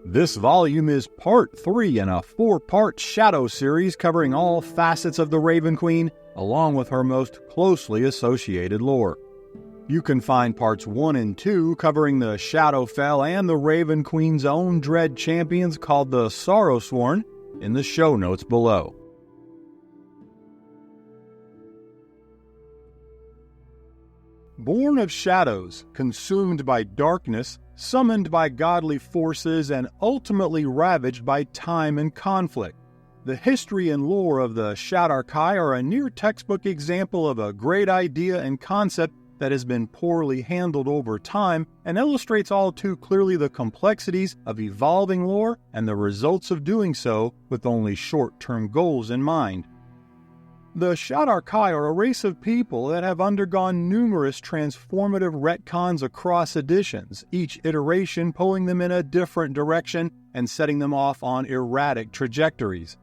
This volume is part 3 in a 4-part Shadow series covering all facets of the Raven Queen, along with her most closely associated lore. You can find parts 1 and 2 covering the Shadowfell and the Raven Queen's own dread champions called the Sorrowsworn in the show notes below. Born of shadows, consumed by darkness, summoned by godly forces, and ultimately ravaged by time and conflict, the history and lore of the Shadar-kai are a near-textbook example of a great idea and concept that has been poorly handled over time and illustrates all too clearly the complexities of evolving lore and the results of doing so with only short-term goals in mind. The Shadar-kai are a race of people that have undergone numerous transformative retcons across editions, each iteration pulling them in a different direction and setting them off on erratic trajectories.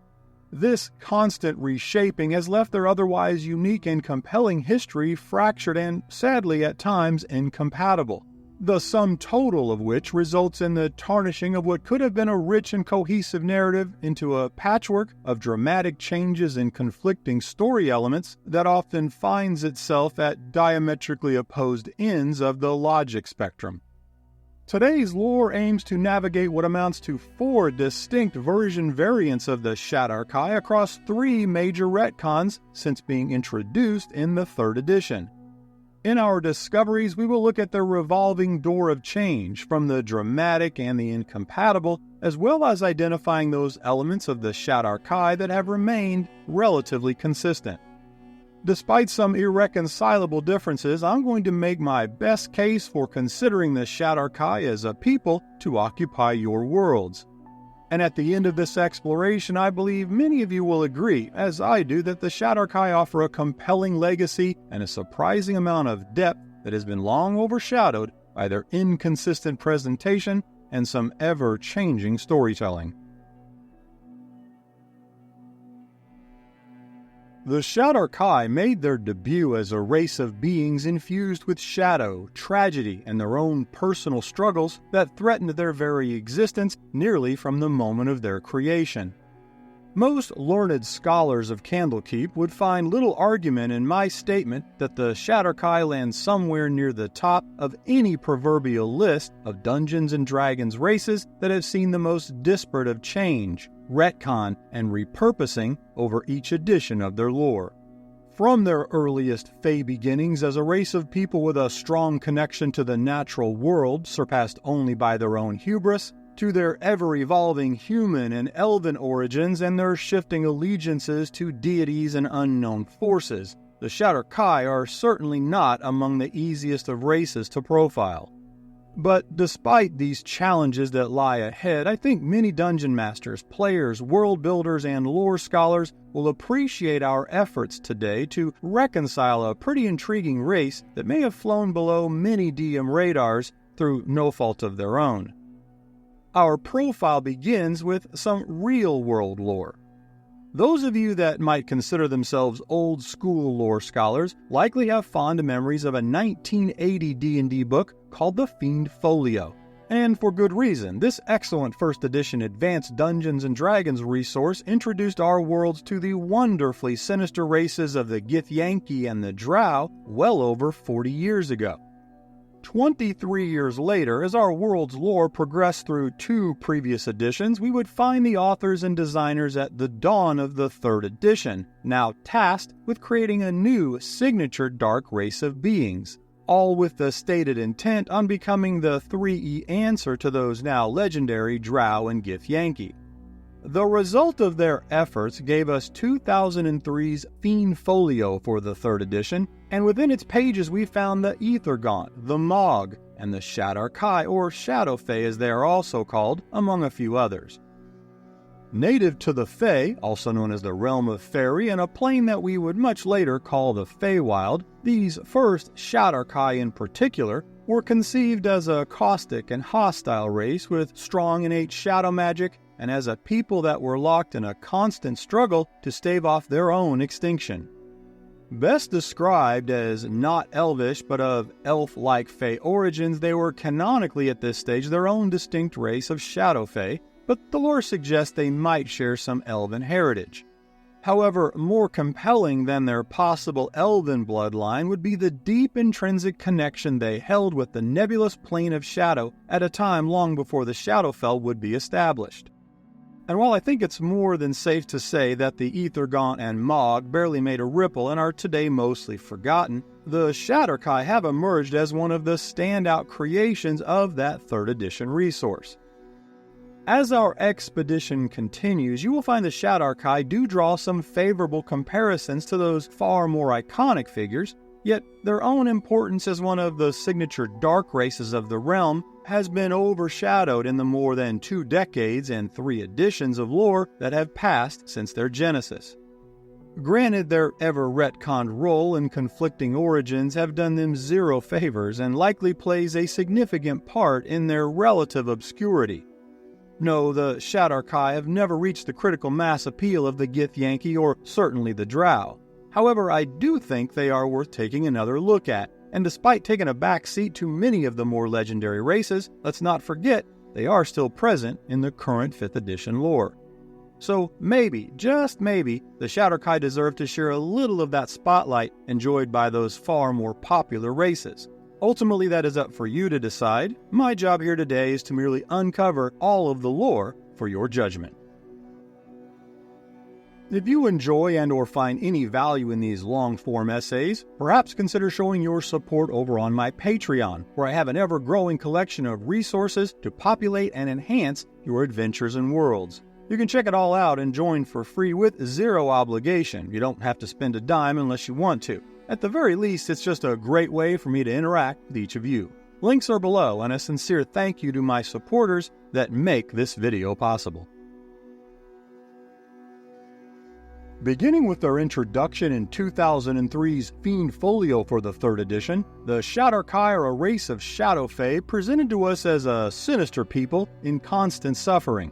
This constant reshaping has left their otherwise unique and compelling history fractured and, sadly at times, incompatible, the sum total of which results in the tarnishing of what could have been a rich and cohesive narrative into a patchwork of dramatic changes and conflicting story elements that often finds itself at diametrically opposed ends of the logic spectrum. Today's lore aims to navigate what amounts to 4 distinct version variants of the Shadar-kai across 3 major retcons since being introduced in the 3rd edition. In our discoveries, we will look at the revolving door of change from the dramatic and the incompatible, as well as identifying those elements of the Shadar-kai that have remained relatively consistent. Despite some irreconcilable differences, I'm going to make my best case for considering the Shadar-kai as a people to occupy your worlds. And at the end of this exploration, I believe many of you will agree, as I do, that the Shadar-kai offer a compelling legacy and a surprising amount of depth that has been long overshadowed by their inconsistent presentation and some ever-changing storytelling. The Shadar-kai made their debut as a race of beings infused with shadow, tragedy, and their own personal struggles that threatened their very existence nearly from the moment of their creation. Most learned scholars of Candlekeep would find little argument in my statement that the Shadar-kai land somewhere near the top of any proverbial list of Dungeons & Dragons races that have seen the most disparate of change, retcon, and repurposing over each edition of their lore. From their earliest Fey beginnings as a race of people with a strong connection to the natural world surpassed only by their own hubris, to their ever-evolving human and elven origins and their shifting allegiances to deities and unknown forces, the Shadar-kai are certainly not among the easiest of races to profile. But despite these challenges that lie ahead, I think many dungeon masters, players, world builders, and lore scholars will appreciate our efforts today to reconcile a pretty intriguing race that may have flown below many DM radars through no fault of their own. Our profile begins with some real-world lore. Those of you that might consider themselves old-school lore scholars likely have fond memories of a 1980 D&D book called The Fiend Folio. And for good reason. This excellent first edition Advanced Dungeons & Dragons resource introduced our worlds to the wonderfully sinister races of the Githyanki and the Drow well over 40 years ago. 23 years later, as our world's lore progressed through 2 previous editions, we would find the authors and designers at the dawn of the 3rd edition, now tasked with creating a new signature dark race of beings, all with the stated intent on becoming the 3E answer to those now legendary Drow and Githyanki. The result of their efforts gave us 2003's Fiend Folio for the 3rd edition, and within its pages we found the Aethergaunt, the Mog, and the Shadar-kai, or Shadow Fae as they are also called, among a few others. Native to the Fae, also known as the Realm of Fairy, and a plane that we would much later call the Feywild, these first Shadar-kai in particular were conceived as a caustic and hostile race with strong innate shadow magic, and as a people that were locked in a constant struggle to stave off their own extinction. Best described as not elvish but of elf-like fae origins, they were canonically at this stage their own distinct race of shadow fae, but the lore suggests they might share some elven heritage. However, more compelling than their possible elven bloodline would be the deep intrinsic connection they held with the nebulous plane of shadow at a time long before the Shadowfell would be established. And while I think it's more than safe to say that the Ethergaunt and Mog barely made a ripple and are today mostly forgotten, the Shadar-kai have emerged as one of the standout creations of that 3rd edition resource. As our expedition continues, you will find the Shadar-kai do draw some favorable comparisons to those far more iconic figures, yet their own importance as one of the signature dark races of the realm has been overshadowed in the more than 2 decades and 3 editions of lore that have passed since their genesis. Granted, their ever-retconned role and conflicting origins have done them zero favors and likely plays a significant part in their relative obscurity. No, the Shadar-kai have never reached the critical mass appeal of the Githyanki or certainly the Drow. However, I do think they are worth taking another look at, and despite taking a back seat to many of the more legendary races, let's not forget they are still present in the current 5th edition lore. So maybe, just maybe, the Shadar-kai deserve to share a little of that spotlight enjoyed by those far more popular races. Ultimately, that is up for you to decide. My job here today is to merely uncover all of the lore for your judgment. If you enjoy and or find any value in these long-form essays, perhaps consider showing your support over on my Patreon, where I have an ever-growing collection of resources to populate and enhance your adventures and worlds. You can check it all out and join for free with zero obligation. You don't have to spend a dime unless you want to. At the very least, it's just a great way for me to interact with each of you. Links are below, and a sincere thank you to my supporters that make this video possible. Beginning with their introduction in 2003's Fiend Folio for the 3rd edition, the Shadar-kai are a race of shadow fae presented to us as a sinister people in constant suffering.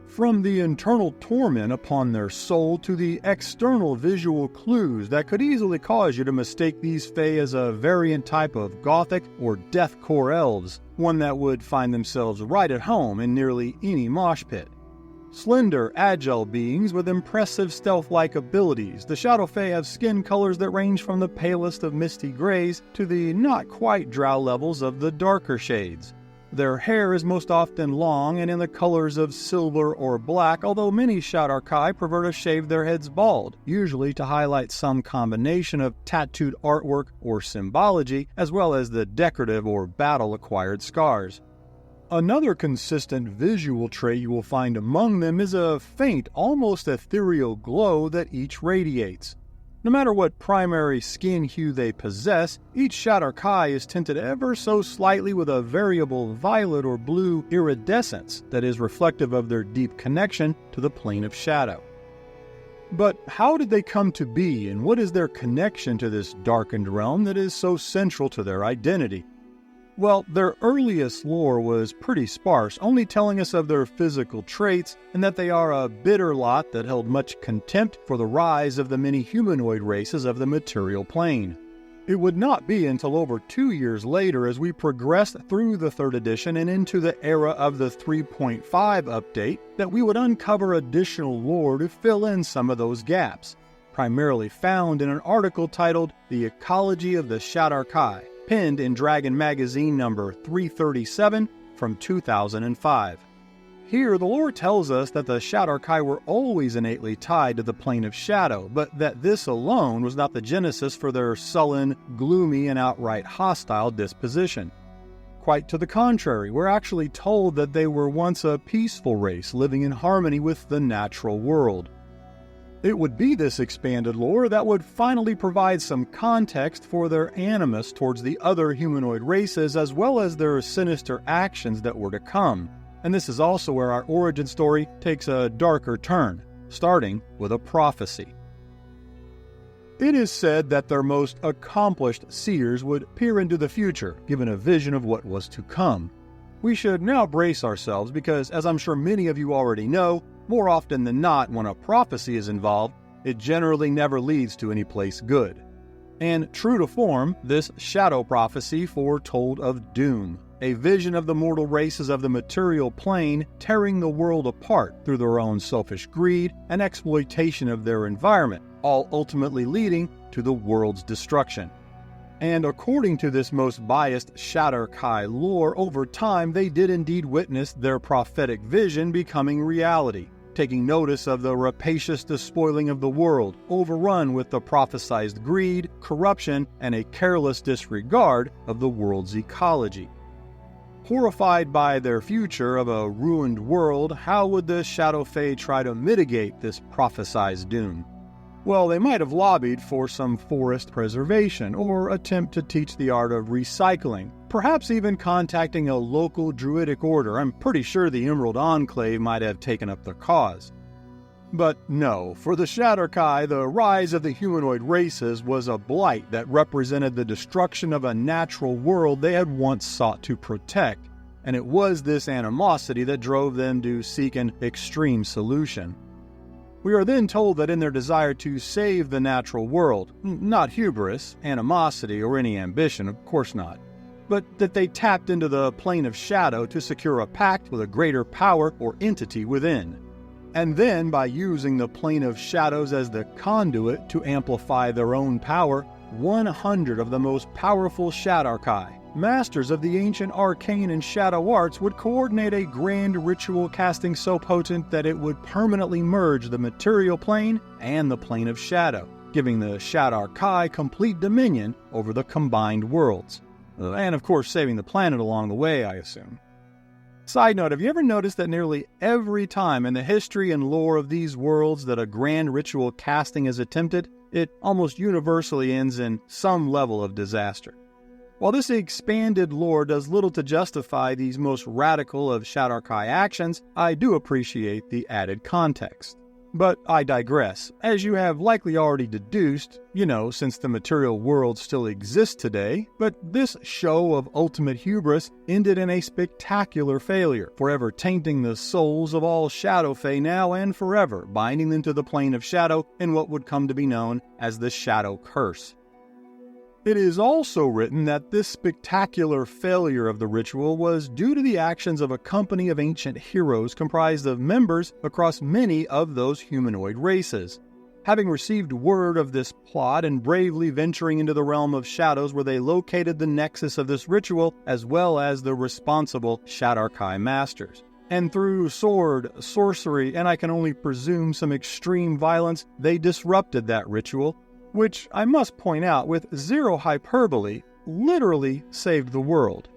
From the internal torment upon their soul to the external visual clues that could easily cause you to mistake these fae as a variant type of Gothic or Deathcore elves, one that would find themselves right at home in nearly any mosh pit. Slender, agile beings with impressive stealth-like abilities, the Shadow Fae have skin colors that range from the palest of misty grays to the not-quite drow levels of the darker shades. Their hair is most often long and in the colors of silver or black, although many Shadar-kai prefer to shave their heads bald, usually to highlight some combination of tattooed artwork or symbology, as well as the decorative or battle-acquired scars. Another consistent visual trait you will find among them is a faint, almost ethereal glow that each radiates. No matter what primary skin hue they possess, each Shadar-kai is tinted ever so slightly with a variable violet or blue iridescence that is reflective of their deep connection to the plane of shadow. But how did they come to be, and what is their connection to this darkened realm that is so central to their identity? Well, their earliest lore was pretty sparse, only telling us of their physical traits and that they are a bitter lot that held much contempt for the rise of the many humanoid races of the material plane. It would not be until over 2 years later, as we progressed through the 3rd edition and into the era of the 3.5 update, that we would uncover additional lore to fill in some of those gaps, primarily found in an article titled The Ecology of the Shadar-kai, penned in Dragon Magazine number 337 from 2005. Here, the lore tells us that the Shadar-kai were always innately tied to the plane of shadow, but that this alone was not the genesis for their sullen, gloomy, and outright hostile disposition. Quite to the contrary, we're actually told that they were once a peaceful race living in harmony with the natural world. It would be this expanded lore that would finally provide some context for their animus towards the other humanoid races as well as their sinister actions that were to come. And this is also where our origin story takes a darker turn, starting with a prophecy. It is said that their most accomplished seers would peer into the future, given a vision of what was to come. We should now brace ourselves because, as I'm sure many of you already know, more often than not, when a prophecy is involved, it generally never leads to any place good. And true to form, this shadow prophecy foretold of doom, a vision of the mortal races of the material plane tearing the world apart through their own selfish greed and exploitation of their environment, all ultimately leading to the world's destruction. And according to this most biased Shadar-kai lore, over time they did indeed witness their prophetic vision becoming reality, taking notice of the rapacious despoiling of the world, overrun with the prophesized greed, corruption, and a careless disregard of the world's ecology. Horrified by their future of a ruined world, how would the Shadow Fae try to mitigate this prophesized doom? Well, they might have lobbied for some forest preservation, or attempt to teach the art of recycling, perhaps even contacting a local druidic order. I'm pretty sure the Emerald Enclave might have taken up the cause. But no, for the Shadar-kai, the rise of the humanoid races was a blight that represented the destruction of a natural world they had once sought to protect, and it was this animosity that drove them to seek an extreme solution. We are then told that in their desire to save the natural world, not hubris, animosity, or any ambition, of course not, but that they tapped into the plane of shadow to secure a pact with a greater power or entity within. And then, by using the plane of shadows as the conduit to amplify their own power, 100 of the most powerful Shadar-kai, masters of the ancient arcane and shadow arts, would coordinate a grand ritual casting so potent that it would permanently merge the material plane and the plane of shadow, giving the Shadar-kai complete dominion over the combined worlds. And of course saving the planet along the way, I assume. Side note, have you ever noticed that nearly every time in the history and lore of these worlds that a grand ritual casting is attempted, it almost universally ends in some level of disaster? While this expanded lore does little to justify these most radical of Shadar-kai actions, I do appreciate the added context. But I digress. As you have likely already deduced, since the material world still exists today, but this show of ultimate hubris ended in a spectacular failure, forever tainting the souls of all Shadow Fae now and forever, binding them to the plane of shadow in what would come to be known as the Shadow Curse. It is also written that this spectacular failure of the ritual was due to the actions of a company of ancient heroes comprised of members across many of those humanoid races. Having received word of this plot and bravely venturing into the realm of shadows where they located the nexus of this ritual as well as the responsible Shadar-kai masters. And through sword, sorcery, and I can only presume some extreme violence, they disrupted that ritual, which I must point out with zero hyperbole, literally saved the world.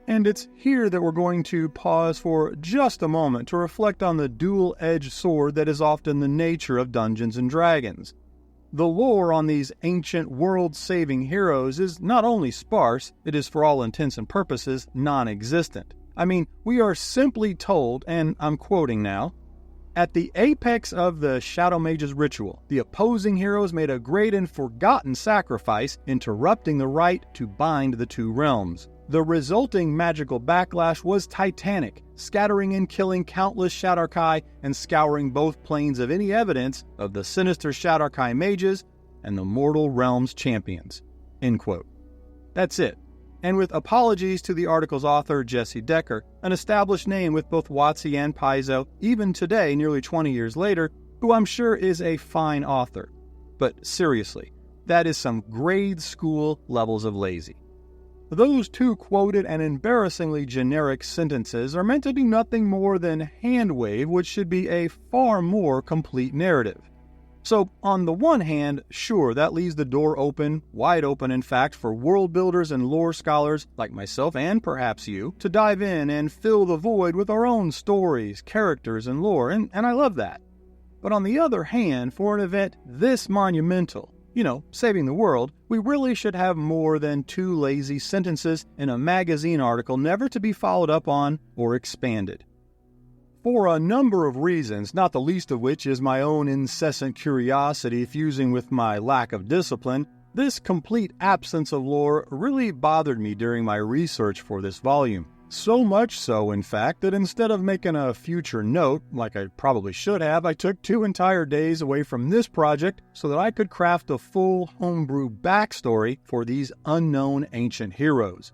And it's here that we're going to pause for just a moment to reflect on the dual-edged sword that is often the nature of Dungeons & Dragons. The lore on these ancient world-saving heroes is not only sparse, it is for all intents and purposes non-existent. I mean, we are simply told, and I'm quoting now, "At the apex of the Shadow Mage's ritual, the opposing heroes made a great and forgotten sacrifice, interrupting the rite to bind the two realms. The resulting magical backlash was titanic, scattering and killing countless Shadar-kai and scouring both planes of any evidence of the sinister Shadar-kai mages and the mortal realms champions." End quote. That's it. And with apologies to the article's author, Jesse Decker, an established name with both WotC and Paizo, even today, nearly 20 years later, who I'm sure is a fine author. But seriously, that is some grade school levels of lazy. Those two quoted and embarrassingly generic sentences are meant to do nothing more than hand-wave what should be a far more complete narrative. So, on the one hand, sure, that leaves the door open, wide open in fact, for world builders and lore scholars like myself and perhaps you to dive in and fill the void with our own stories, characters, and lore, and I love that. But on the other hand, for an event this monumental, saving the world, we really should have more than two lazy sentences in a magazine article never to be followed up on or expanded. For a number of reasons, not the least of which is my own incessant curiosity fusing with my lack of discipline, this complete absence of lore really bothered me during my research for this volume. So much so, in fact, that instead of making a future note, like I probably should have, I took 2 entire days away from this project so that I could craft a full homebrew backstory for these unknown ancient heroes.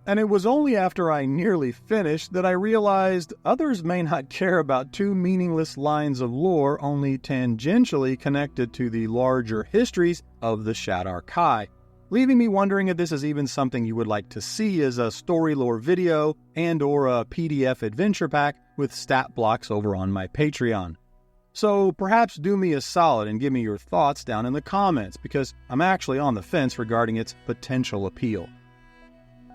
And it was only after I nearly finished that I realized others may not care about 2 meaningless lines of lore only tangentially connected to the larger histories of the Shadar-kai, leaving me wondering if this is even something you would like to see as a story lore video and/or a PDF adventure pack with stat blocks over on my Patreon. So perhaps do me a solid and give me your thoughts down in the comments, because I'm actually on the fence regarding its potential appeal.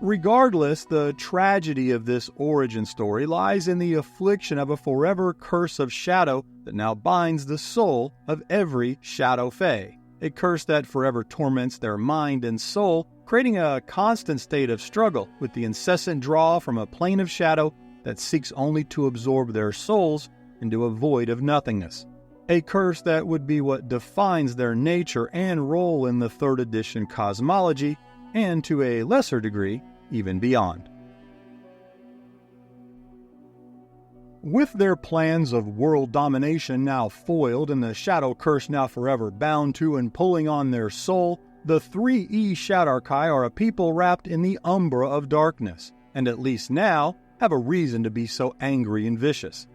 Regardless, the tragedy of this origin story lies in the affliction of a forever curse of shadow that now binds the soul of every Shadow Fae, a curse that forever torments their mind and soul, creating a constant state of struggle with the incessant draw from a plane of shadow that seeks only to absorb their souls into a void of nothingness. A curse that would be what defines their nature and role in the 3rd edition cosmology, and to a lesser degree, even beyond. With their plans of world domination now foiled and the shadow curse now forever bound to and pulling on their soul, the 3E Shadar-kai are a people wrapped in the umbra of darkness, and at least now have a reason to be so angry and vicious.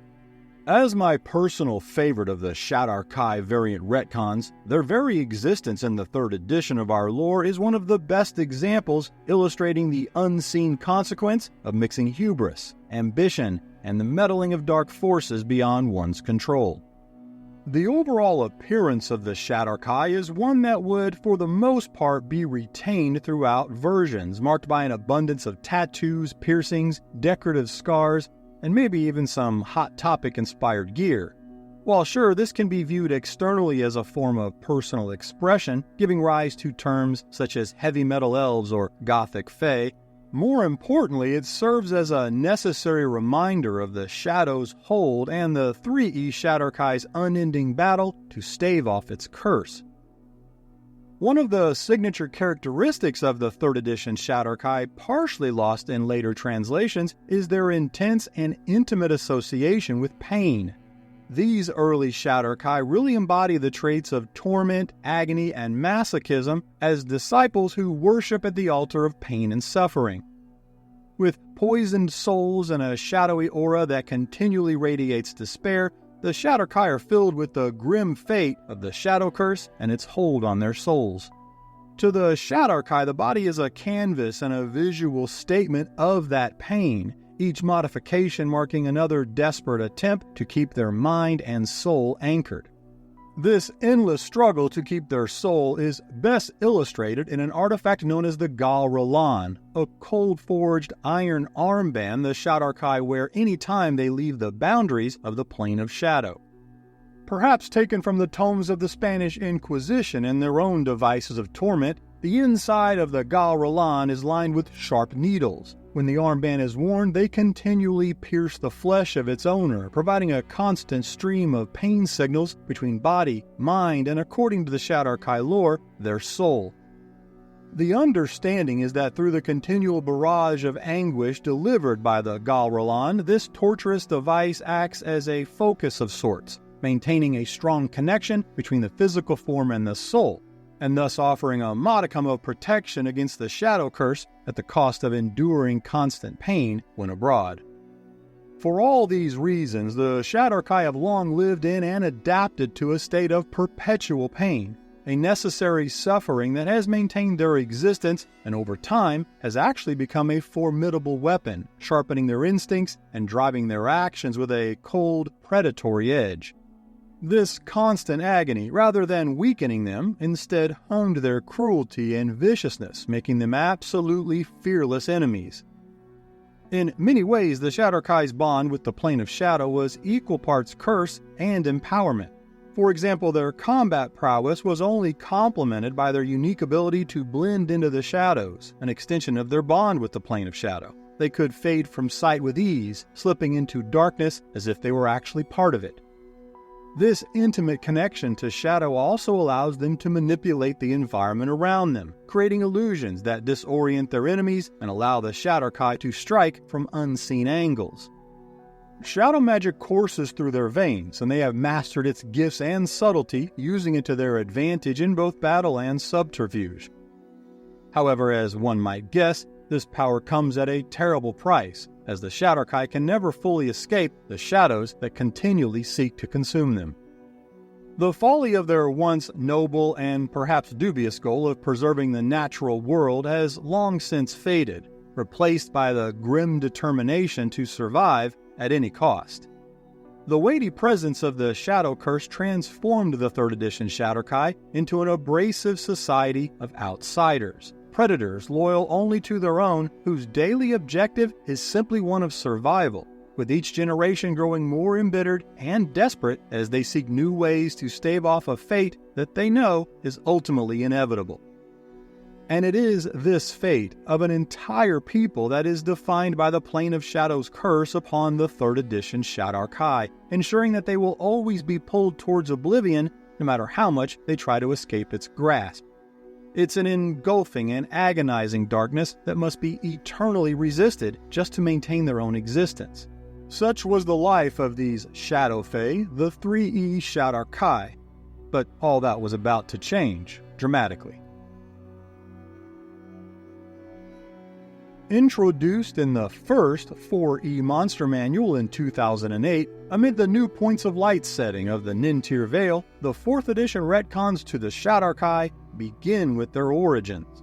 As my personal favorite of the Shadar-kai variant retcons, their very existence in the 3rd edition of our lore is one of the best examples illustrating the unseen consequence of mixing hubris, ambition, and the meddling of dark forces beyond one's control. The overall appearance of the Shadar-kai is one that would, for the most part, be retained throughout versions, marked by an abundance of tattoos, piercings, decorative scars, and maybe even some Hot Topic-inspired gear. While sure, this can be viewed externally as a form of personal expression, giving rise to terms such as heavy metal elves or gothic fae, more importantly, it serves as a necessary reminder of the Shadow's hold and the 3E Shadar-kai's unending battle to stave off its curse. One of the signature characteristics of the 3rd edition Shadar-kai, partially lost in later translations, is their intense and intimate association with pain. These early Shadar-kai really embody the traits of torment, agony, and masochism as disciples who worship at the altar of pain and suffering. With poisoned souls and a shadowy aura that continually radiates despair, the Shadar-kai are filled with the grim fate of the shadow curse and its hold on their souls. To the Shadar-kai, the body is a canvas and a visual statement of that pain, each modification marking another desperate attempt to keep their mind and soul anchored. This endless struggle to keep their soul is best illustrated in an artifact known as the Gal Ralan, a cold-forged iron armband the Shadar-kai wear any time they leave the boundaries of the Plane of Shadow. Perhaps taken from the tomes of the Spanish Inquisition and their own devices of torment, the inside of the Gal Ralan is lined with sharp needles. When the armband is worn, they continually pierce the flesh of its owner, providing a constant stream of pain signals between body, mind, and according to the Shadar-kai lore, their soul. The understanding is that through the continual barrage of anguish delivered by the Gal Ralan, this torturous device acts as a focus of sorts, maintaining a strong connection between the physical form and the soul, and thus offering a modicum of protection against the shadow curse at the cost of enduring constant pain when abroad. For all these reasons, the Shadar-kai have long lived in and adapted to a state of perpetual pain, a necessary suffering that has maintained their existence and over time has actually become a formidable weapon, sharpening their instincts and driving their actions with a cold, predatory edge. This constant agony, rather than weakening them, instead honed their cruelty and viciousness, making them absolutely fearless enemies. In many ways, the Shadar-kai's bond with the Plane of Shadow was equal parts curse and empowerment. For example, their combat prowess was only complemented by their unique ability to blend into the shadows, an extension of their bond with the Plane of Shadow. They could fade from sight with ease, slipping into darkness as if they were actually part of it. This intimate connection to shadow also allows them to manipulate the environment around them, creating illusions that disorient their enemies and allow the Shadar-kai to strike from unseen angles. Shadow magic courses through their veins, and they have mastered its gifts and subtlety, using it to their advantage in both battle and subterfuge. However, as one might guess, this power comes at a terrible price, as the Shadar-kai can never fully escape the shadows that continually seek to consume them. The folly of their once noble and perhaps dubious goal of preserving the natural world has long since faded, replaced by the grim determination to survive at any cost. The weighty presence of the Shadow Curse transformed the 3rd edition Shadar-kai into an abrasive society of outsiders, predators loyal only to their own, whose daily objective is simply one of survival, with each generation growing more embittered and desperate as they seek new ways to stave off a fate that they know is ultimately inevitable. And it is this fate of an entire people that is defined by the Plane of Shadow's curse upon the 3rd edition Shadar-kai, ensuring that they will always be pulled towards oblivion no matter how much they try to escape its grasp. It's an engulfing and agonizing darkness that must be eternally resisted just to maintain their own existence. Such was the life of these Shadow Fae, the 3E Shadar-kai. But all that was about to change, dramatically. Introduced in the first 4E Monster Manual in 2008, amid the new Points of Light setting of the Nintir Vale, the 4th edition retcons to the Shadar-kai begin with their origins.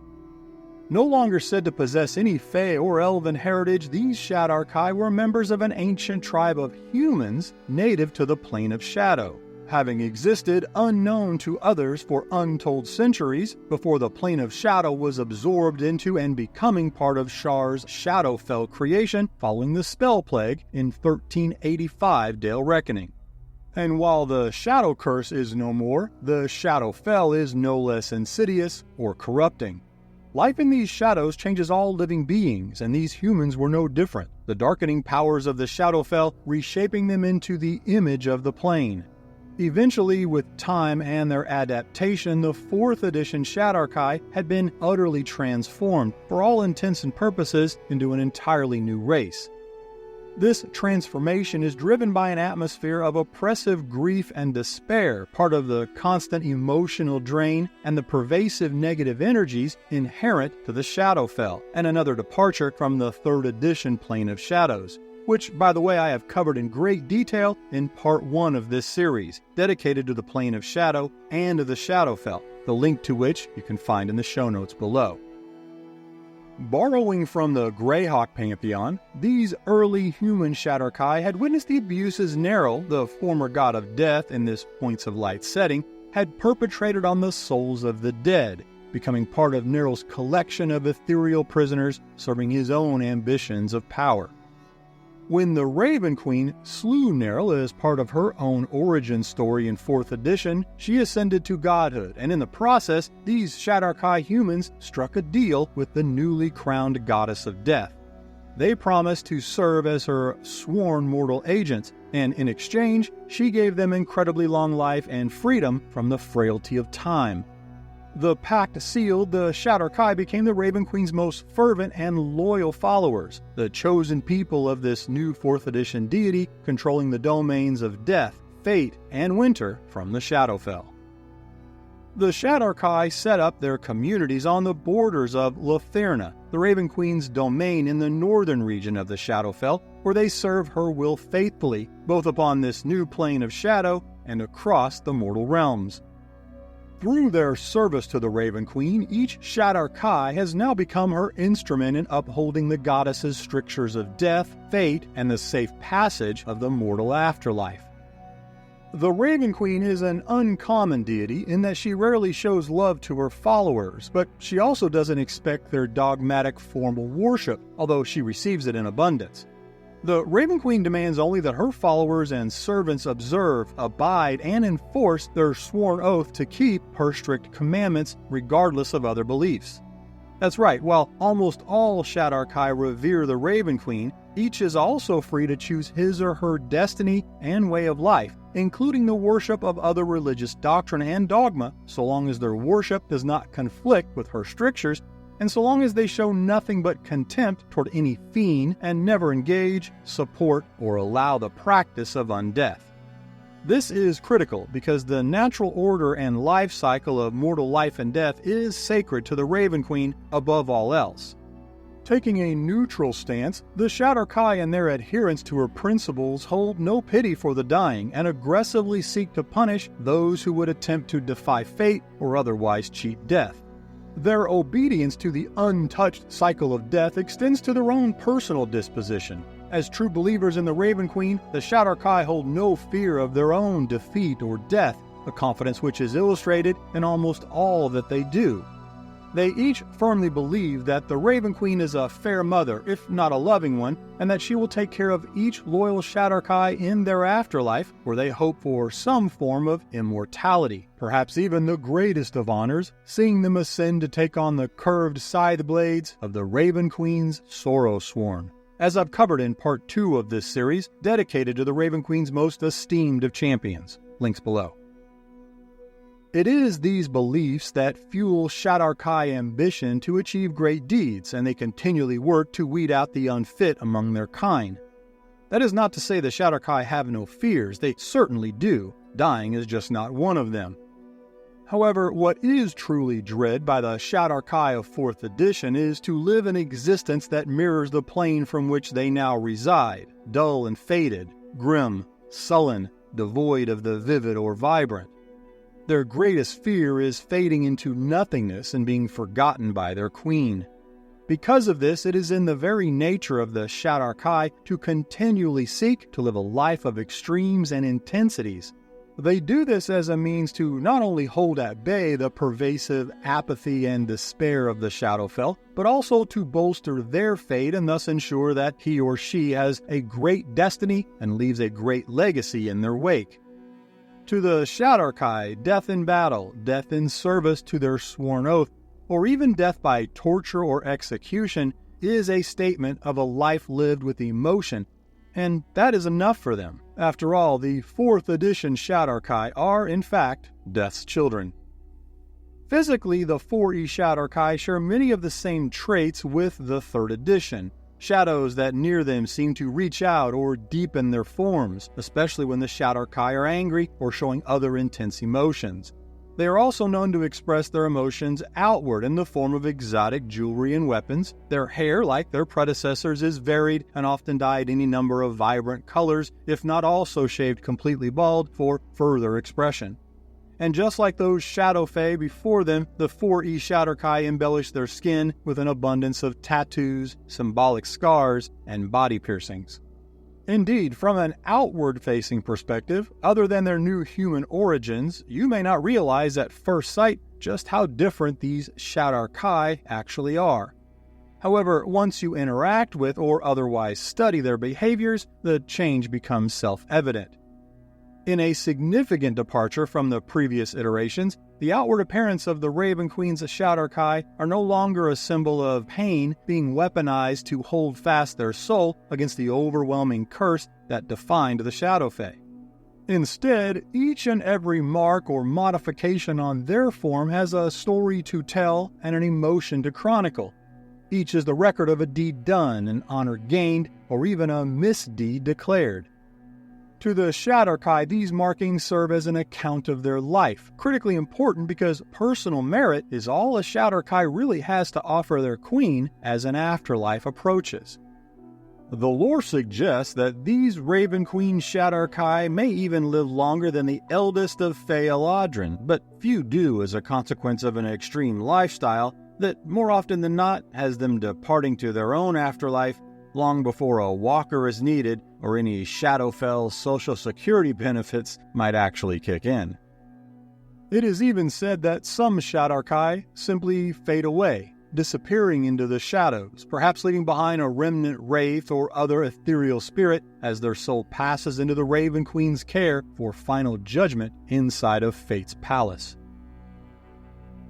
No longer said to possess any Fae or Elven heritage, these Shadar-kai were members of an ancient tribe of humans native to the Plane of Shadow, having existed unknown to others for untold centuries before the Plane of Shadow was absorbed into and becoming part of Shar's Shadowfell creation following the Spell Plague in 1385 Dale Reckoning. And while the Shadow Curse is no more, the Shadowfell is no less insidious or corrupting. Life in these shadows changes all living beings, and these humans were no different, the darkening powers of the Shadowfell reshaping them into the image of the plane. Eventually, with time and their adaptation, the 4th edition Shadar-kai had been utterly transformed, for all intents and purposes, into an entirely new race. This transformation is driven by an atmosphere of oppressive grief and despair, part of the constant emotional drain and the pervasive negative energies inherent to the Shadowfell, and another departure from the 3rd edition Plane of Shadows, which, by the way, I have covered in great detail in Part 1 of this series, dedicated to the Plane of Shadow and to the Shadowfell, the link to which you can find in the show notes below. Borrowing from the Greyhawk pantheon, these early human Shadar-kai had witnessed the abuses Neril, the former god of death in this Points of Light setting, had perpetrated on the souls of the dead, becoming part of Neril's collection of ethereal prisoners serving his own ambitions of power. When the Raven Queen slew Neril as part of her own origin story in 4th edition, she ascended to godhood, and in the process, these Shadar-kai humans struck a deal with the newly crowned goddess of death. They promised to serve as her sworn mortal agents, and in exchange, she gave them incredibly long life and freedom from the frailty of time. The pact sealed, the Shadar-kai became the Raven Queen's most fervent and loyal followers, the chosen people of this new 4th edition deity controlling the domains of death, fate, and winter from the Shadowfell. The Shadar-kai set up their communities on the borders of Lotherna, the Raven Queen's domain in the northern region of the Shadowfell, where they serve her will faithfully, both upon this new plane of shadow and across the mortal realms. Through their service to the Raven Queen, each Shadar-kai has now become her instrument in upholding the goddess's strictures of death, fate, and the safe passage of the mortal afterlife. The Raven Queen is an uncommon deity in that she rarely shows love to her followers, but she also doesn't expect their dogmatic formal worship, although she receives it in abundance. The Raven Queen demands only that her followers and servants observe, abide, and enforce their sworn oath to keep her strict commandments regardless of other beliefs. That's right, while almost all Shadar-kai revere the Raven Queen, each is also free to choose his or her destiny and way of life, including the worship of other religious doctrine and dogma, so long as their worship does not conflict with her strictures, and so long as they show nothing but contempt toward any fiend and never engage, support, or allow the practice of undeath. This is critical because the natural order and life cycle of mortal life and death is sacred to the Raven Queen above all else. Taking a neutral stance, the Shadar-kai and their adherents to her principles hold no pity for the dying and aggressively seek to punish those who would attempt to defy fate or otherwise cheat death. Their obedience to the untouched cycle of death extends to their own personal disposition. As true believers in the Raven Queen, the Shadar-kai hold no fear of their own defeat or death, a confidence which is illustrated in almost all that they do. They each firmly believe that the Raven Queen is a fair mother, if not a loving one, and that she will take care of each loyal Shadar-kai in their afterlife, where they hope for some form of immortality, perhaps even the greatest of honors, seeing them ascend to take on the curved scythe blades of the Raven Queen's sorrow sworn, as I've covered in part 2 of this series, dedicated to the Raven Queen's most esteemed of champions. Links below. It is these beliefs that fuel Shadar-kai ambition to achieve great deeds, and they continually work to weed out the unfit among their kind. That is not to say the Shadar-kai have no fears, they certainly do. Dying is just not one of them. However, what is truly dread by the Shadar-kai of 4th edition is to live an existence that mirrors the plane from which they now reside, dull and faded, grim, sullen, devoid of the vivid or vibrant. Their greatest fear is fading into nothingness and being forgotten by their queen. Because of this, it is in the very nature of the Shadar-kai to continually seek to live a life of extremes and intensities. They do this as a means to not only hold at bay the pervasive apathy and despair of the Shadowfell, but also to bolster their fate and thus ensure that he or she has a great destiny and leaves a great legacy in their wake. To the Shadar-kai, death in battle, death in service to their sworn oath, or even death by torture or execution is a statement of a life lived with emotion, and that is enough for them. After all, the 4th edition Shadar-kai are, in fact, Death's children. Physically, the 4E Shadar-kai share many of the same traits with the 3rd edition. Shadows that near them seem to reach out or deepen their forms, especially when the Shadar-kai are angry or showing other intense emotions. They are also known to express their emotions outward in the form of exotic jewelry and weapons. Their hair, like their predecessors, is varied and often dyed any number of vibrant colors, if not also shaved completely bald for further expression. And just like those Shadow Fae before them, the 4E Shadar-kai embellish their skin with an abundance of tattoos, symbolic scars, and body piercings. Indeed, from an outward-facing perspective, other than their new human origins, you may not realize at first sight just how different these Shadar-kai actually are. However, once you interact with or otherwise study their behaviors, the change becomes self-evident. In a significant departure from the previous iterations, the outward appearance of the Raven Queen's Shadar-kai are no longer a symbol of pain being weaponized to hold fast their soul against the overwhelming curse that defined the Shadow Fae. Instead, each and every mark or modification on their form has a story to tell and an emotion to chronicle. Each is the record of a deed done, an honor gained, or even a misdeed declared. To the Shadar-kai, these markings serve as an account of their life, critically important because personal merit is all a Shadar-kai really has to offer their queen as an afterlife approaches. The lore suggests that these Raven Queen Shadar-kai may even live longer than the eldest of Fae Eladrin, but few do as a consequence of an extreme lifestyle that, more often than not, has them departing to their own afterlife long before a walker is needed or any Shadowfell social security benefits might actually kick in. It is even said that some Shadar-kai simply fade away, disappearing into the shadows, perhaps leaving behind a remnant wraith or other ethereal spirit as their soul passes into the Raven Queen's care for final judgment inside of Fate's palace.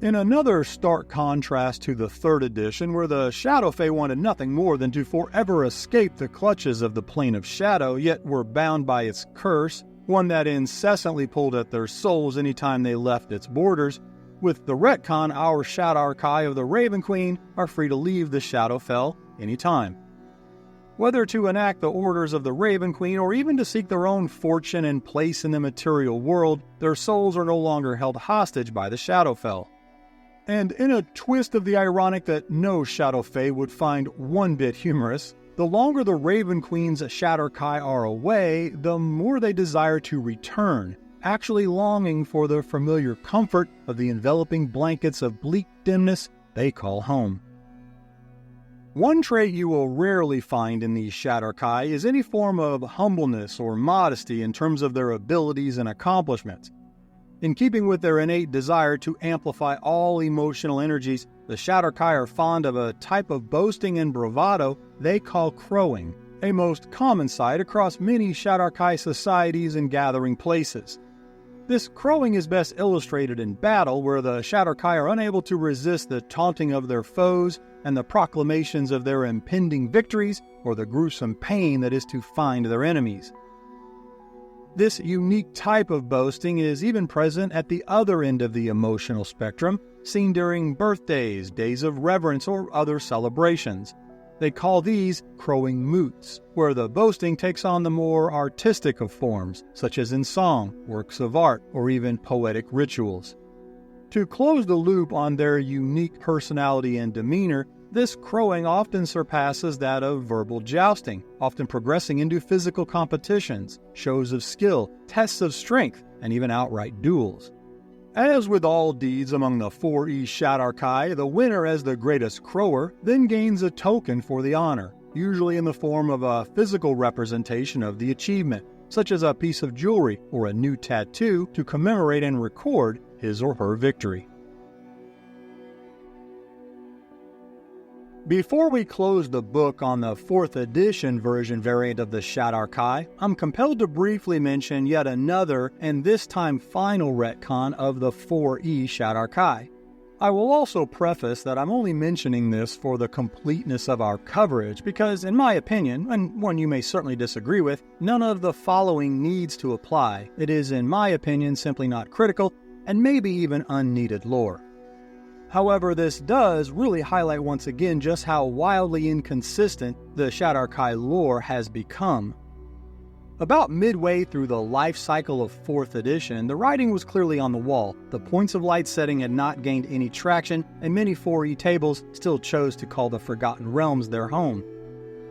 In another stark contrast to the 3rd edition, where the Shadow Fae wanted nothing more than to forever escape the clutches of the Plane of Shadow, yet were bound by its curse, one that incessantly pulled at their souls anytime they left its borders, with the retcon, our Shadar-kai of the Raven Queen are free to leave the Shadowfell anytime. Whether to enact the orders of the Raven Queen or even to seek their own fortune and place in the material world, their souls are no longer held hostage by the Shadowfell. And in a twist of the ironic that no Shadow Fae would find one bit humorous, the longer the Raven Queen's Shadar-kai are away, the more they desire to return, actually longing for the familiar comfort of the enveloping blankets of bleak dimness they call home. One trait you will rarely find in these Shadar-kai is any form of humbleness or modesty in terms of their abilities and accomplishments. In keeping with their innate desire to amplify all emotional energies, the Shadar-kai are fond of a type of boasting and bravado they call crowing, a most common sight across many Shadar-kai societies and gathering places. This crowing is best illustrated in battle, where the Shadar-kai are unable to resist the taunting of their foes and the proclamations of their impending victories or the gruesome pain that is to find their enemies. This unique type of boasting is even present at the other end of the emotional spectrum, seen during birthdays, days of reverence, or other celebrations. They call these crowing moots, where the boasting takes on the more artistic of forms, such as in song, works of art, or even poetic rituals. To close the loop on their unique personality and demeanor, this crowing often surpasses that of verbal jousting, often progressing into physical competitions, shows of skill, tests of strength, and even outright duels. As with all deeds among the 4E Shadar-kai, the winner as the greatest crower then gains a token for the honor, usually in the form of a physical representation of the achievement, such as a piece of jewelry or a new tattoo to commemorate and record his or her victory. Before we close the book on the 4th edition version variant of the Shadar-kai, I'm compelled to briefly mention yet another, and this time final retcon of the 4E Shadar-kai. I will also preface that I'm only mentioning this for the completeness of our coverage because, in my opinion, and one you may certainly disagree with, none of the following needs to apply. It is, in my opinion, simply not critical, and maybe even unneeded lore. However, this does really highlight once again just how wildly inconsistent the Shadar-kai lore has become. About midway through the life cycle of 4th edition, the writing was clearly on the wall, the points of light setting had not gained any traction, and many 4E tables still chose to call the Forgotten Realms their home.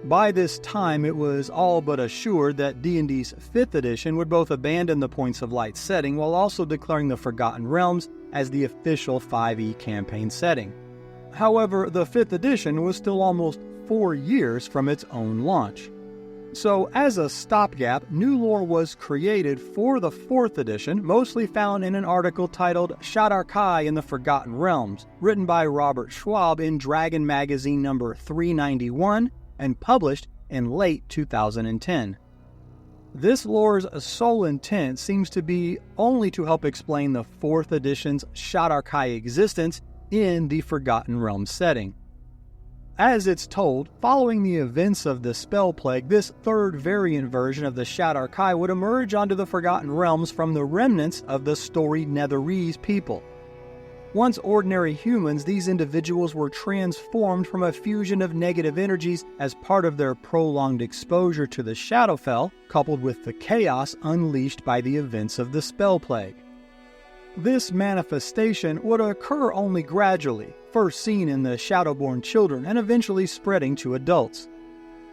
By this time, it was all but assured that D&D's 5th edition would both abandon the points of light setting while also declaring the Forgotten Realms as the official 5E campaign setting. However, the 5th edition was still almost 4 years from its own launch. So, as a stopgap, new lore was created for the 4th edition, mostly found in an article titled Shadar-kai in the Forgotten Realms, written by Robert Schwab in Dragon Magazine number 391 and published in late 2010. This lore's sole intent seems to be only to help explain the 4th edition's Shadar-kai existence in the Forgotten Realms setting. As it's told, following the events of the Spell Plague, this 3rd variant version of the Shadar-kai would emerge onto the Forgotten Realms from the remnants of the storied Netherese people. Once ordinary humans, these individuals were transformed from a fusion of negative energies as part of their prolonged exposure to the Shadowfell, coupled with the chaos unleashed by the events of the Spell Plague. This manifestation would occur only gradually, first seen in the Shadowborn children and eventually spreading to adults.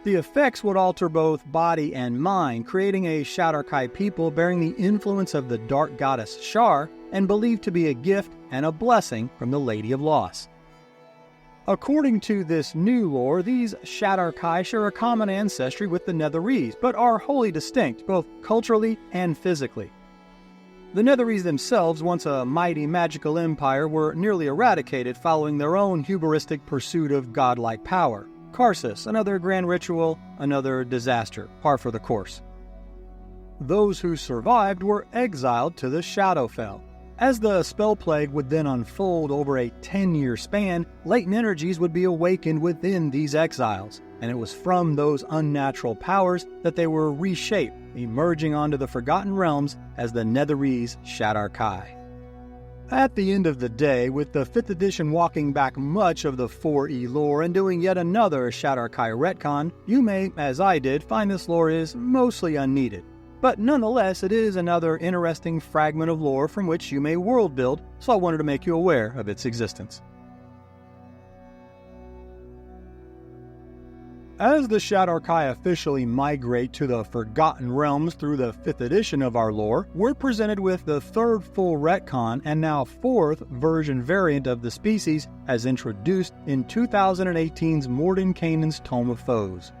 The effects would alter both body and mind, creating a Shadar-kai people bearing the influence of the dark goddess Shar and believed to be a gift and a blessing from the Lady of Loss. According to this new lore, these Shadar-kai share a common ancestry with the Netherese, but are wholly distinct, both culturally and physically. The Netherese themselves, once a mighty magical empire, were nearly eradicated following their own hubristic pursuit of godlike power. Karsus, another grand ritual, another disaster, par for the course. Those who survived were exiled to the Shadowfell. As the spell plague would then unfold over a 10-year span, latent energies would be awakened within these exiles, and it was from those unnatural powers that they were reshaped, emerging onto the Forgotten Realms as the Netherese Shadar-kai. At the end of the day, with the 5th edition walking back much of the 4E lore and doing yet another Shadar-kai retcon, you may, as I did, find this lore is mostly unneeded. But nonetheless, it is another interesting fragment of lore from which you may world build, so I wanted to make you aware of its existence. As the Shadar-kai officially migrate to the Forgotten Realms through the 5th edition of our lore, we're presented with the 3rd full retcon and now 4th version variant of the species as introduced in 2018's Mordenkainen's Tome of Foes.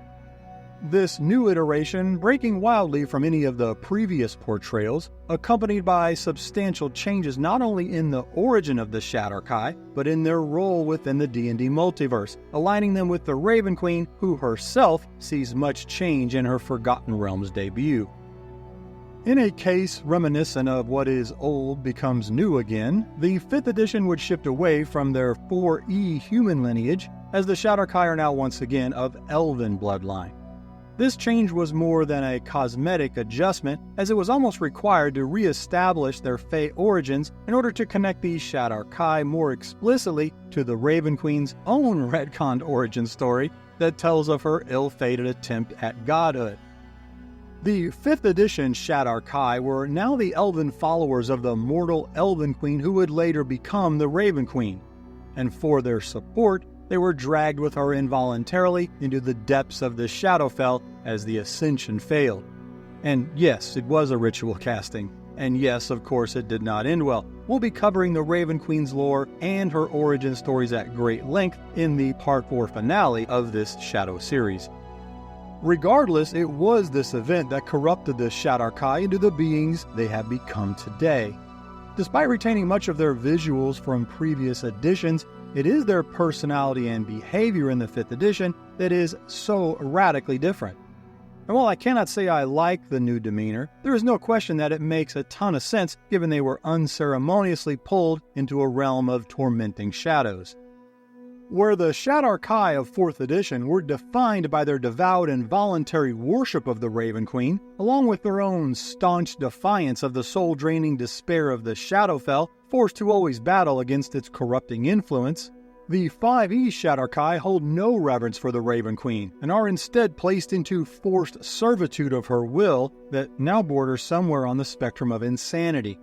This new iteration, breaking wildly from any of the previous portrayals, accompanied by substantial changes not only in the origin of the Shadar-kai, but in their role within the D&D multiverse, aligning them with the Raven Queen, who herself sees much change in her Forgotten Realms debut. In a case reminiscent of what is old becomes new again, the 5th edition would shift away from their 4E human lineage, as the Shadar-kai are now once again of Elven bloodline. This change was more than a cosmetic adjustment, as it was almost required to re-establish their Fey origins in order to connect the Shadar-kai more explicitly to the Raven Queen's own retconned origin story that tells of her ill-fated attempt at godhood. The 5th edition Shadar-kai were now the elven followers of the mortal Elven Queen who would later become the Raven Queen, and for their support, they were dragged with her involuntarily into the depths of the Shadowfell as the Ascension failed. And yes, it was a ritual casting. And yes, of course, it did not end well. We'll be covering the Raven Queen's lore and her origin stories at great length in the Part 4 finale of this Shadow series. Regardless, it was this event that corrupted the Shadar-kai into the beings they have become today. Despite retaining much of their visuals from previous editions, it is their personality and behavior in the 5th edition that is so radically different. And while I cannot say I like the new demeanor, there is no question that it makes a ton of sense given they were unceremoniously pulled into a realm of tormenting shadows. Where the Shadar-kai of 4th edition were defined by their devout and voluntary worship of the Raven Queen, along with their own staunch defiance of the soul-draining despair of the Shadowfell, forced to always battle against its corrupting influence, the 5e Shadar-kai hold no reverence for the Raven Queen, and are instead placed into forced servitude of her will that now borders somewhere on the spectrum of insanity.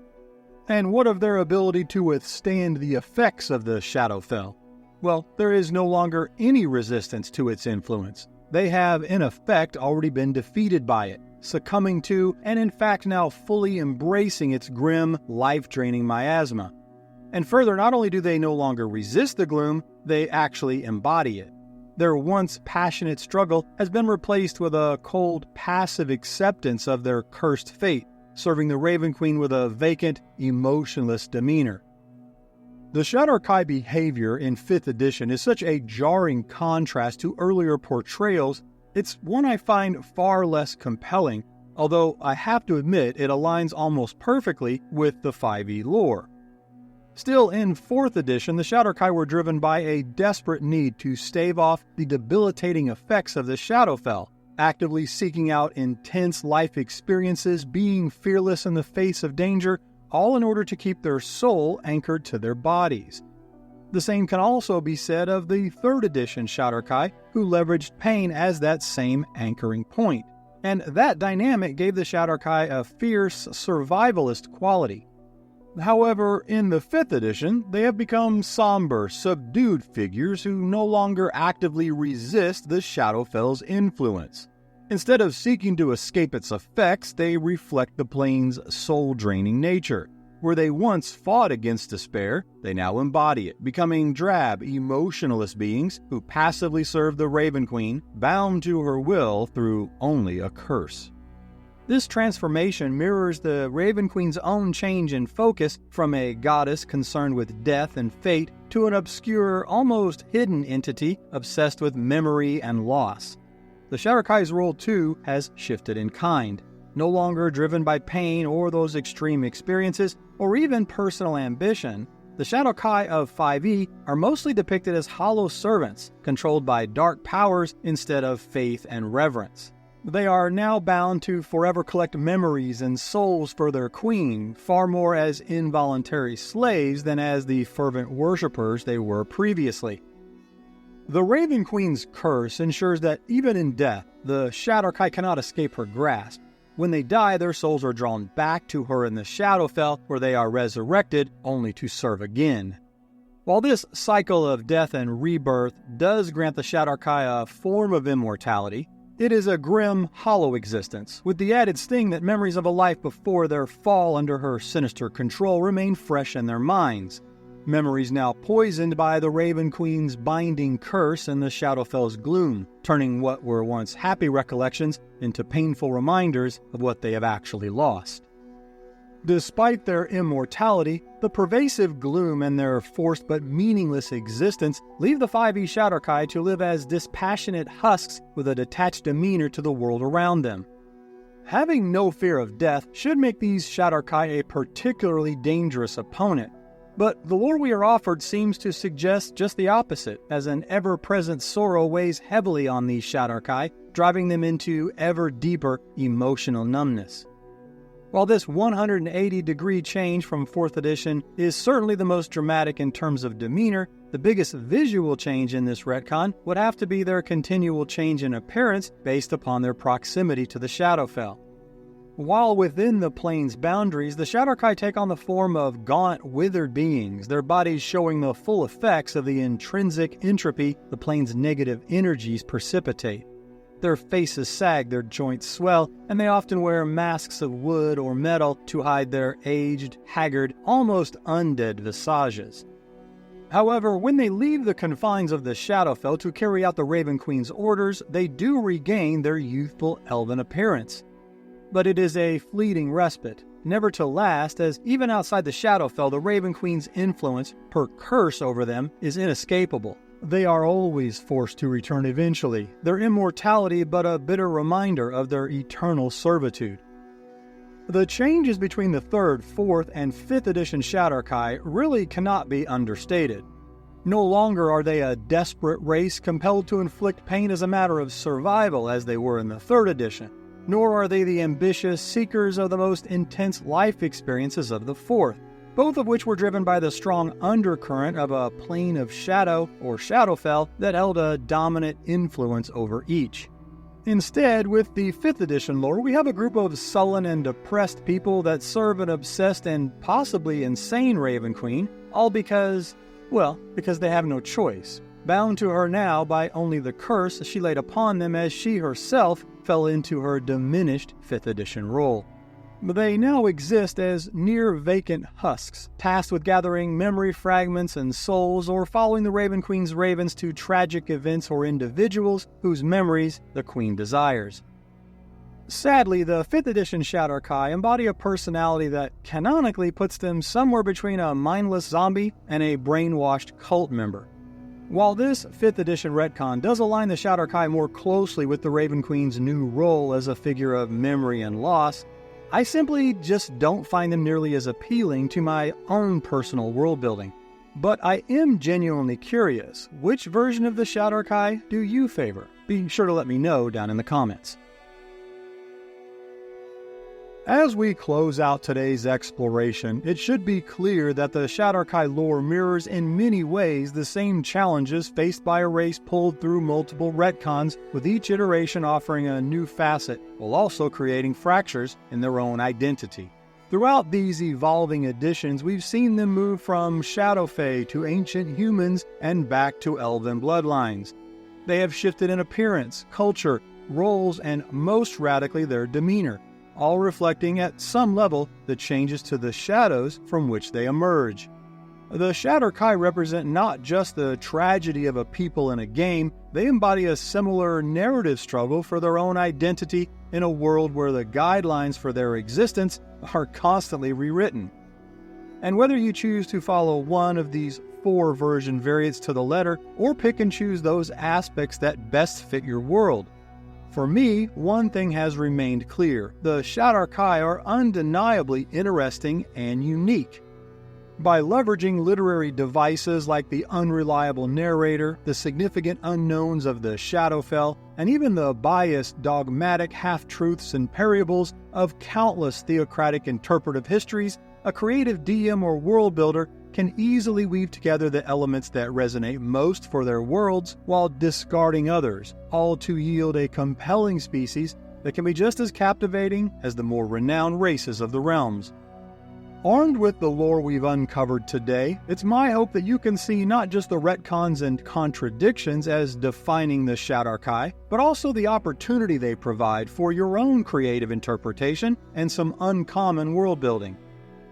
And what of their ability to withstand the effects of the Shadowfell? Well, there is no longer any resistance to its influence. They have, in effect, already been defeated by it, succumbing to, and in fact now fully embracing its grim, life-draining miasma. And further, not only do they no longer resist the gloom, they actually embody it. Their once passionate struggle has been replaced with a cold, passive acceptance of their cursed fate, serving the Raven Queen with a vacant, emotionless demeanor. The Shadar-kai behavior in 5th edition is such a jarring contrast to earlier portrayals, it's one I find far less compelling, although I have to admit it aligns almost perfectly with the 5e lore. Still, in 4th edition, the Shadar-kai were driven by a desperate need to stave off the debilitating effects of the Shadowfell, actively seeking out intense life experiences, being fearless in the face of danger, all in order to keep their soul anchored to their bodies. The same can also be said of the 3rd edition Shadar-kai, who leveraged pain as that same anchoring point. And that dynamic gave the Shadar-kai a fierce, survivalist quality. However, in the 5th edition, they have become somber, subdued figures who no longer actively resist the Shadowfell's influence. Instead of seeking to escape its effects, they reflect the plane's soul-draining nature. Where they once fought against despair, they now embody it, becoming drab, emotionless beings who passively serve the Raven Queen, bound to her will through only a curse. This transformation mirrors the Raven Queen's own change in focus from a goddess concerned with death and fate to an obscure, almost hidden entity obsessed with memory and loss. The Shadar-kai's role, too, has shifted in kind. no longer driven by pain or those extreme experiences, or even personal ambition, the Shadar-kai of 5e are mostly depicted as hollow servants, controlled by dark powers instead of faith and reverence. They are now bound to forever collect memories and souls for their queen, far more as involuntary slaves than as the fervent worshippers they were previously. The Raven Queen's curse ensures that even in death, the Shadar-kai cannot escape her grasp. When they die, their souls are drawn back to her in the Shadowfell, where they are resurrected, only to serve again. While this cycle of death and rebirth does grant the Shadar-kai a form of immortality, it is a grim, hollow existence, with the added sting that memories of a life before their fall under her sinister control remain fresh in their minds. Memories now poisoned by the Raven Queen's binding curse and the Shadowfell's gloom, turning what were once happy recollections into painful reminders of what they have actually lost. Despite their immortality, the pervasive gloom and their forced but meaningless existence leave the 5e Shadar-kai to live as dispassionate husks with a detached demeanor to the world around them. Having no fear of death should make these Shadar-kai a particularly dangerous opponent, but the lore we are offered seems to suggest just the opposite, as an ever-present sorrow weighs heavily on these Shadar-kai, driving them into ever deeper emotional numbness. While this 180-degree change from 4th edition is certainly the most dramatic in terms of demeanor, the biggest visual change in this retcon would have to be their continual change in appearance based upon their proximity to the Shadowfell. While within the plane's boundaries, the Shadar-kai take on the form of gaunt, withered beings, their bodies showing the full effects of the intrinsic entropy the plane's negative energies precipitate. Their faces sag, their joints swell, and they often wear masks of wood or metal to hide their aged, haggard, almost undead visages. However, when they leave the confines of the Shadowfell to carry out the Raven Queen's orders, they do regain their youthful elven appearance. But it is a fleeting respite, never to last, as even outside the Shadowfell, the Raven Queen's influence, her curse over them, is inescapable. They are always forced to return eventually, their immortality but a bitter reminder of their eternal servitude. The changes between the 3rd, 4th, and 5th edition Shadar-kai really cannot be understated. No longer are they a desperate race compelled to inflict pain as a matter of survival as they were in the 3rd edition, nor are they the ambitious seekers of the most intense life experiences of the 4th, both of which were driven by the strong undercurrent of a plane of shadow or Shadowfell that held a dominant influence over each. Instead, with the 5th edition lore, we have a group of sullen and depressed people that serve an obsessed and possibly insane Raven Queen, all because they have no choice, bound to her now by only the curse she laid upon them as she herself fell into her diminished 5th edition role. They now exist as near-vacant husks, tasked with gathering memory fragments and souls or following the Raven Queen's ravens to tragic events or individuals whose memories the Queen desires. Sadly, the 5th edition Shadar-kai embody a personality that canonically puts them somewhere between a mindless zombie and a brainwashed cult member. While this 5th edition retcon does align the Shadar-kai more closely with the Raven Queen's new role as a figure of memory and loss, I simply just don't find them nearly as appealing to my own personal world building. But I am genuinely curious, which version of the Shadar-kai do you favor? Be sure to let me know down in the comments. As we close out today's exploration, it should be clear that the Shadar-kai lore mirrors in many ways the same challenges faced by a race pulled through multiple retcons, with each iteration offering a new facet, while also creating fractures in their own identity. Throughout these evolving editions, we've seen them move from Shadow Fae to ancient humans and back to elven bloodlines. They have shifted in appearance, culture, roles, and most radically their demeanor, all reflecting at some level the changes to the shadows from which they emerge. The Shadar-kai represent not just the tragedy of a people in a game, they embody a similar narrative struggle for their own identity in a world where the guidelines for their existence are constantly rewritten. And whether you choose to follow one of these 4 version variants to the letter, or pick and choose those aspects that best fit your world, For me, one thing has remained clear. The Shadar-kai are undeniably interesting and unique. By leveraging literary devices like the unreliable narrator, the significant unknowns of the Shadowfell, and even the biased, dogmatic half-truths and parables of countless theocratic interpretive histories, a creative DM or world builder can easily weave together the elements that resonate most for their worlds while discarding others, all to yield a compelling species that can be just as captivating as the more renowned races of the realms. Armed with the lore we've uncovered today, it's my hope that you can see not just the retcons and contradictions as defining the Shadar-kai, but also the opportunity they provide for your own creative interpretation and some uncommon world building.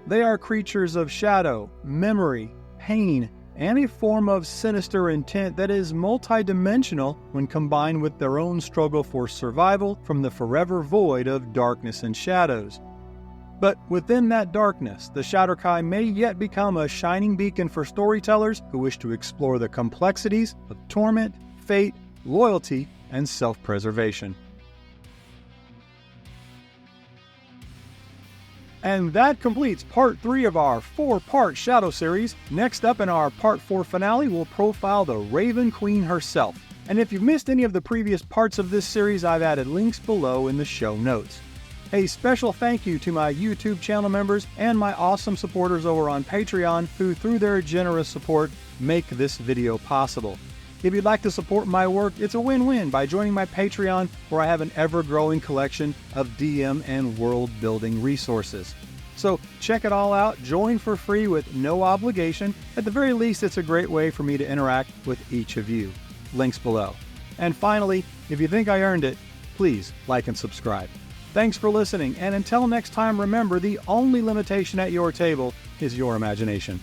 They are creatures of shadow, memory, pain, and a form of sinister intent that is multidimensional when combined with their own struggle for survival from the forever void of darkness and shadows. But within that darkness, the Shadar-kai may yet become a shining beacon for storytellers who wish to explore the complexities of torment, fate, loyalty, and self-preservation. And that completes Part 3 of our 4-part Shadow series. Next up in our Part 4 finale, we'll profile the Raven Queen herself. And if you've missed any of the previous parts of this series, I've added links below in the show notes. A special thank you to my YouTube channel members and my awesome supporters over on Patreon who, through their generous support, make this video possible. If you'd like to support my work, it's a win-win by joining my Patreon, where I have an ever-growing collection of DM and world-building resources. So check it all out, join for free with no obligation. At the very least, it's a great way for me to interact with each of you. Links below. And finally, if you think I earned it, please like and subscribe. Thanks for listening, and until next time, remember, the only limitation at your table is your imagination.